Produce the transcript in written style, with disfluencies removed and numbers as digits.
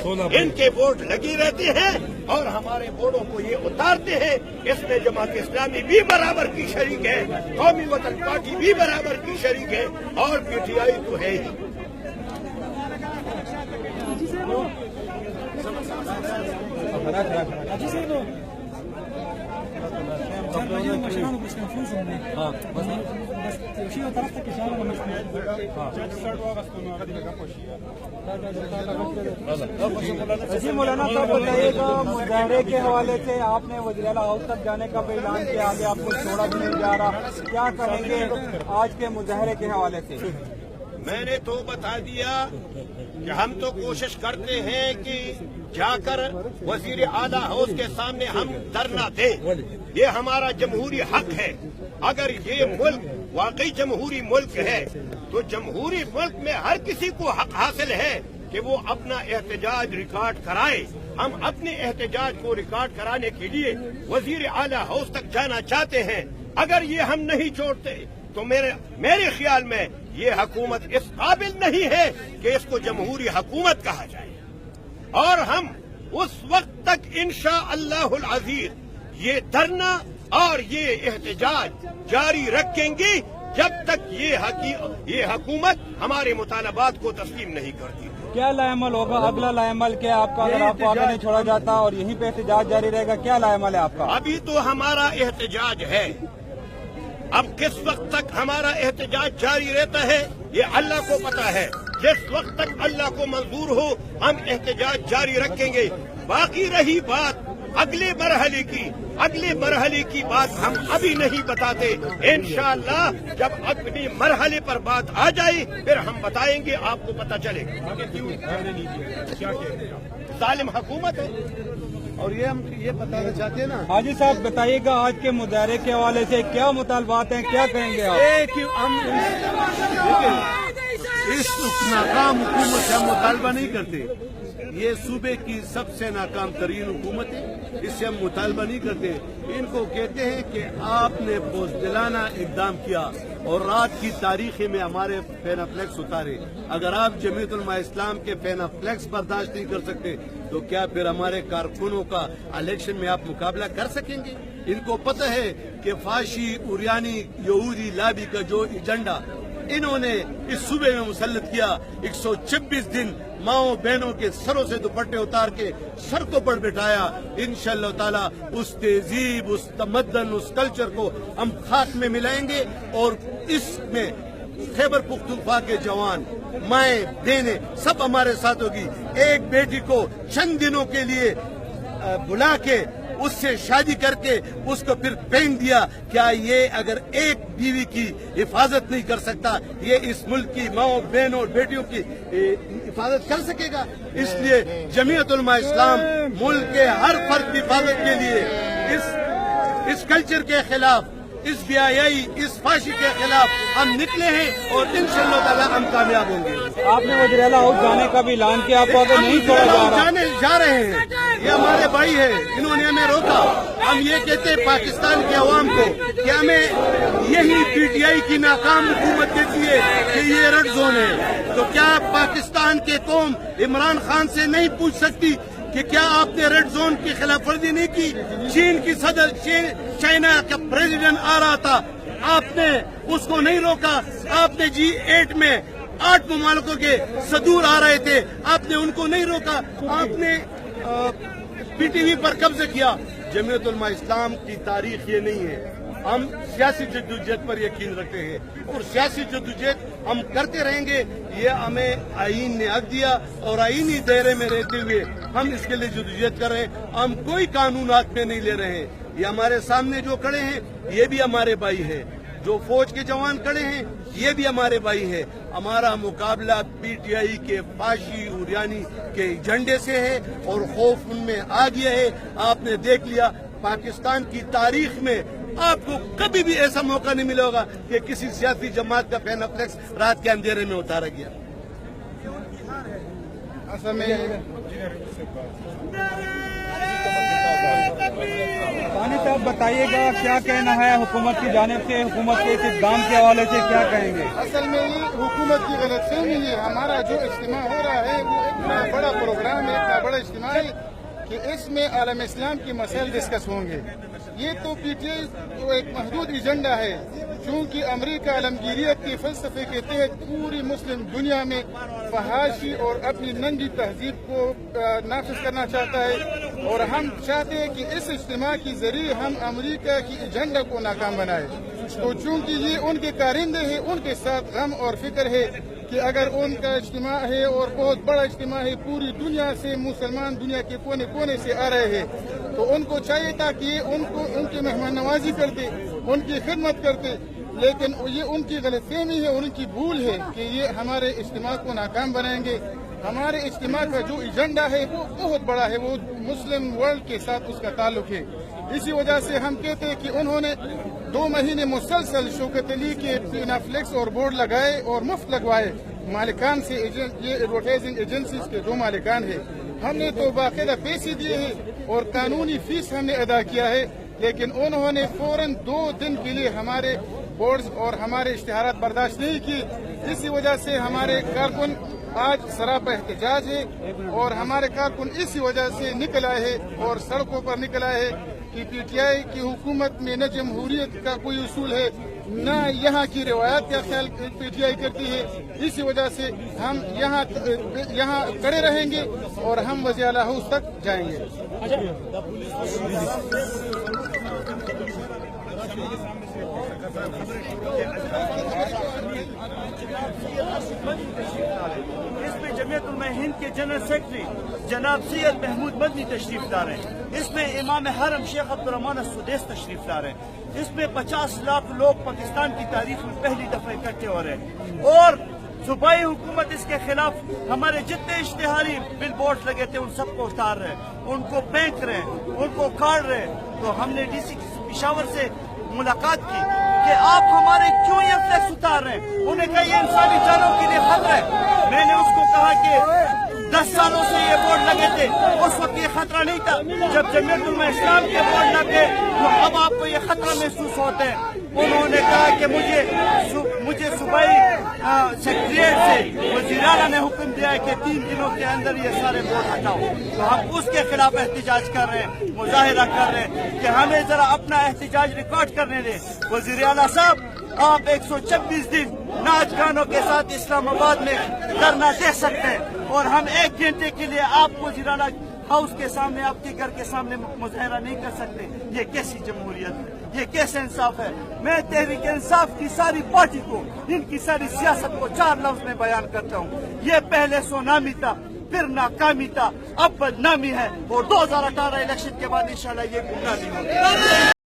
इनके वोट लगी रहते हैं और हमारे वोटों को ये उतारते हैं। इसमें जमात इस्लामी भी बराबर की शरीक है, कौमी वतन पार्टी भी बराबर की शरीक है और पीटीआई तो है ही। जी मौलाना साहब बताइएगा, मुजाहरे के हवाले से आपने वज़ीर-ए-आला हाउस तक जाने का ऐलान किया, आगे आपको छोड़ा भी नहीं जा रहा, क्या कहेंगे आज के मुजाहरे के हवाले से? मैंने तो बता दिया कि हम तो कोशिश करते हैं कि जाकर वजीर आला हाउस के सामने हम धरना दें। ये हमारा जमहूरी हक है। अगर ये मुल्क वाकई जमहूरी मुल्क है तो जमहूरी मुल्क में हर किसी को हक हासिल है कि वो अपना एहतजाज रिकॉर्ड कराए। हम अपने एहतजाज को रिकॉर्ड कराने के लिए वजीर आला हाउस तक जाना चाहते हैं। अगर ये हम नहीं छोड़ते तो मेरे ख्याल में ये हुकूमत इस काबिल नहीं है कि इसको जमहूरी हुकूमत कहा जाए और हम उस वक्त तक इंशाअल्लाहुल अज़ीज़ ये धरना और ये एहतजाज जारी रखेंगे जब तक ये हुकूमत हमारे मुतालबात को तस्लीम नहीं करती। क्या लाएमल होगा, अगला लाएमल क्या आपका? अगर आपको आगे नहीं छोड़ा जाता और यहीं पे एहतजाज जारी रहेगा, क्या लाएमल है आपका? अभी तो हमारा एहतजाज है। अब किस वक्त तक हमारा एहतजाज जारी रहता है ये अल्लाह को पता है। जिस वक्त तक अल्लाह को मंजूर हो हम एहतजाज जारी रखेंगे। बाकी रही बात अगले मरहले की बात हम अभी नहीं बताते। इंशाअल्लाह जब अगले मरहले पर बात आ जाए फिर हम बताएंगे, आपको पता चलेगा। जालिम हुकूमत है और ये हम ये बताना चाहते हैं ना। हाजी साहब बताइएगा, आज के मुजाहरे के हवाले से क्या मुतालबात हैं, क्या कहेंगे आप? कि हम इस नाकाम हुकूमत से हम मुतालबा नहीं करते। ये सूबे की सबसे नाकाम तरीन हुकूमत है, इससे हम मुतालबा नहीं करते। इनको कहते हैं कि आपने बुज़दिलाना इक़दाम किया और रात की तारीख में हमारे फेनाफ्लेक्स उतारे। अगर आप जमीयत उलमा इस्लाम के फेनाफ्लेक्स बर्दाश्त नहीं कर सकते तो क्या फिर हमारे कारकुनों का इलेक्शन में आप मुकाबला कर सकेंगे? इनको पता है कि फाशी उरियानी यहूदी लाबी का जो एजेंडा इन्होंने इस सूबे में मुसल्लत किया, 126 दिन माओ बहनों के सरों से दुपट्टे उतार के सड़कों पर बिठाया। इंशाअल्लाह ताला उस तहजीब, उस तमद्दन, उस कल्चर को हम खाक में मिलाएंगे और इसमें खैबर पुख्तूनख्वा के जवान, माएँ, बहनें सब हमारे साथ होगी। एक बेटी को चंद दिनों के लिए बुला के उससे शादी करके उसको फिर पहन दिया, क्या ये अगर एक बीवी की हिफाजत नहीं कर सकता, ये इस मुल्क की माओ, बहनों और बेटियों की हिफाजत कर सकेगा? इसलिए जमीयत उलमा इस्लाम मुल्क के हर फर्द की हिफाजत के लिए इस कल्चर के खिलाफ, इस बेहयाई, इस फाशी के खिलाफ हम निकले हैं और इंशाअल्लाह ताला हम कामयाब होंगे। आपने वज़ीर-ए-आला हाउस जाने का भी ऐलान किया, आपको अगर नहीं छोड़ा जा रहा? जा रहे हैं, ये हमारे भाई है, इन्होंने हमें रोका। हम ये कहते हैं पाकिस्तान के अवाम को कि हमें यही पीटीआई की नाकाम हुकूमत कहती है कि ये रेड जोन है, तो क्या पाकिस्तान के कौम इमरान खान से नहीं पूछ सकती कि क्या आपने रेड जोन की खिलाफ वर्जी नहीं की? चीन की सदर, चाइना का प्रेसिडेंट आ रहा था, आपने उसको नहीं रोका। आपने G8 में 8 ममालिकों के सदूर आ रहे थे, आपने उनको नहीं रोका। आपने पीटीवी पर कब्जा किया। जमीयत उलमा इस्लाम की तारीख ये नहीं है। हम सियासी जद्दोजहद पर यकीन रखते हैं और सियासी जद्दोजहद हम करते रहेंगे। ये हमें आईन ने हक दिया और आईनी दायरे में रहते हुए हम इसके लिए जद्दोजहद कर रहे हैं। हम कोई कानून हाथ में नहीं ले रहे हैं। ये हमारे सामने जो खड़े हैं ये भी हमारे भाई हैं, जो फौज के जवान खड़े हैं ये भी हमारे भाई हैं। हमारा मुकाबला पीटीआई के फाशी उरियानी के एजेंडे से है और खौफ उनमें आ गया है। आपने देख लिया पाकिस्तान की तारीख में आपको कभी भी ऐसा मौका नहीं मिला होगा कि किसी सियासी जमात का फेनाफ्लेक्स रात के अंधेरे में उतारा गया। पानी साहब बताइएगा, क्या कहना है हुकूमत की जानिब से, हुकूमत के इस इक़दाम के हवाले से क्या कहेंगे? असल में ये हुकूमत की गलतफहमी है। हमारा जो इज्तिमा हो रहा है वो इतना बड़ा प्रोग्राम है, इतना کہ اس میں عالم اسلام کے مسائل ڈسکس ہوں گے. یہ تو پی ٹی آئی ایک محدود ایجنڈا ہے، چونکہ امریکہ عالمگیریت کے فلسفے کے تحت پوری مسلم دنیا میں فحاشی اور اپنی ننگی تہذیب کو نافذ کرنا چاہتا ہے، اور ہم چاہتے ہیں کہ اس اجتماع کے ذریعے ہم امریکہ کی ایجنڈا کو ناکام بنائیں. تو چونکہ یہ ان کے کارندے ہیں، ان کے ساتھ غم اور فکر ہے کہ اگر ان کا اجتماع ہے اور بہت بڑا اجتماع ہے، پوری دنیا سے مسلمان دنیا کے کونے کونے سے آ رہے ہیں، تو ان کو چاہیے تھا کہ یہ ان کی مہمان نوازی کرتے، ان کی خدمت کرتے. لیکن یہ ان کی غلط فہمی ہے، ان کی بھول ہے کہ یہ ہمارے اجتماع کو ناکام بنائیں گے. ہمارے اجتماع کا جو ایجنڈا ہے وہ بہت بڑا ہے، وہ مسلم ورلڈ کے ساتھ اس کا تعلق ہے. اسی وجہ سے ہم کہتے ہیں کہ انہوں نے 2 مہینے مسلسل شوکت علی کے پینافلیکس اور بورڈ لگائے اور مفت لگوائے مالکان سے. یہ ایڈورٹائزنگ ایجنسیز کے 2 مالکان ہیں. ہم نے تو باقاعدہ پیسے دیے ہیں اور قانونی فیس ہم نے ادا کیا ہے، لیکن انہوں نے فوراً 2 دن کے لیے ہمارے بورڈز اور ہمارے اشتہارات برداشت نہیں کی. اسی وجہ سے ہمارے کارکن آج سراپا احتجاج ہے، اور ہمارے کارکن اسی وجہ سے نکل آئے ہیں اور سڑکوں پر نکل آئے ہیں کہ پی ٹی آئی کی حکومت میں نہ جمہوریت کا کوئی اصول ہے، نہ یہاں کی روایات کا خیال پی ٹی آئی کرتی ہے. اسی وجہ سے ہم یہاں کڑے رہیں گے اور ہم وزیر اعلیٰ ہاؤس تک جائیں گے. اس میں جمعیت علماء ہند کے جنرل سیکرٹری جناب سید محمود مدنی تشریف لا رہے ہیں. اس میں امام حرم شیخ عبدالرحمن السدیس تشریف لا رہے ہیں. اس میں 50 لاکھ لوگ پاکستان کی تاریخ میں پہلی دفعہ اکٹھے ہو رہے ہیں، اور صوبائی حکومت اس کے خلاف ہمارے جتنے اشتہاری بل بورڈ لگے تھے ان سب کو اتار رہے ہیں، ان کو پھینک رہے ہیں، ان کو کاٹ رہے ہیں. تو ہم نے ڈی سی پشاور سے ملاقات کی کہ آپ ہمارے کیوں یہ فلیکس اتار رہے ہیں. انہیں کہا یہ انسانی جانوں کے لیے خطرہ ہے. میں نے اس کو کہا کہ 10 سالوں سے یہ بورڈ لگے تھے، اس وقت یہ خطرہ نہیں تھا. جب جمعیت علماء اسلام کے بورڈ لگے تو اب آپ کو یہ خطرہ محسوس ہوتے ہیں. انہوں نے کہا کہ مجھے صوبائی سیکریٹریٹ سے وزیر اعلیٰ نے حکم دیا ہے کہ 3 دنوں کے اندر یہ سارے بورڈ ہٹاؤ. تو ہم اس کے خلاف احتجاج کر رہے ہیں، مظاہرہ کر رہے ہیں کہ ہمیں ذرا اپنا احتجاج ریکارڈ کرنے دیں. وزیر اعلیٰ صاحب، آپ 126 دن ناچ گانوں کے ساتھ اسلام آباد میں دھرنا دے سکتے ہیں، اور ہم 1 گھنٹے کے لیے آپ کو وزیر اعلیٰ ہاؤس کے سامنے، آپ کے گھر کے سامنے مظاہرہ نہیں کر سکتے. یہ کیسی جمہوریت ہے؟ یہ کیسے انصاف ہے؟ میں تحریک انصاف کی ساری پارٹی کو، ان کی ساری سیاست کو 4 لفظ میں بیان کرتا ہوں. یہ پہلے سونامی تھا، پھر ناکامی تھا، اب بدنامی ہے، اور 2018 الیکشن کے بعد انشاءاللہ یہ گمراہی ہوگی.